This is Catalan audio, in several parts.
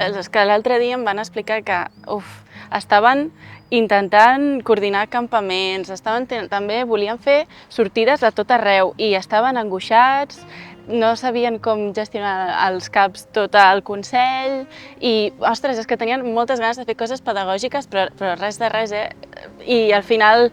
És que l'altre dia em van explicar que estaven intentant coordinar campaments, també volien fer sortides a tot arreu i estaven angoixats, no sabien com gestionar els CAPs tot el Consell i, ostres, és que tenien moltes ganes de fer coses pedagògiques, però res de res, I al final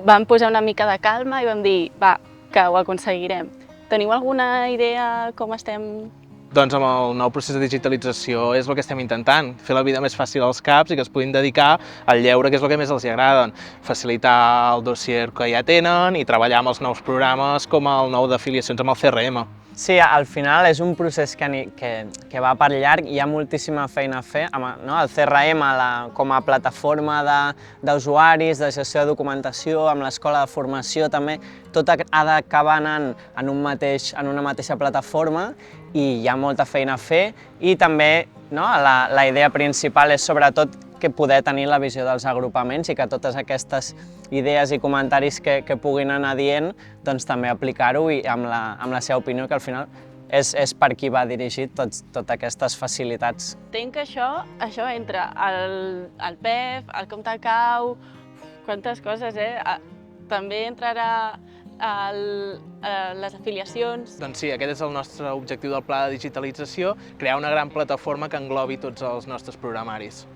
vam posar una mica de calma i vam dir, va, que ho aconseguirem. Teniu alguna idea com estem? Doncs amb el nou procés de digitalització és el que estem intentant, fer la vida més fàcil als CAPs i que es puguin dedicar al lleure, que és el que més els agrada, facilitar el dossier que ja tenen i treballar amb els nous programes com el nou d'afiliacions amb el CRM. Sí, al final és un procés que va per llarg, hi ha moltíssima feina a fer. El CRM com a plataforma d'usuaris, de gestió de documentació, amb l'escola de formació també, tot ha d'acabar anant en una mateixa plataforma i hi ha molta feina a fer i també la idea principal és sobretot que poder tenir la visió dels agrupaments i que totes aquestes idees i comentaris que puguin anar dient, doncs també aplicar-ho i amb la seva opinió, que al final és per qui va dirigit totes aquestes facilitats. Entenc que això entra el PEF, el compte cau, quantes coses, També entrarà les afiliacions. Doncs sí, aquest és el nostre objectiu del pla de digitalització, crear una gran plataforma que englobi tots els nostres programaris.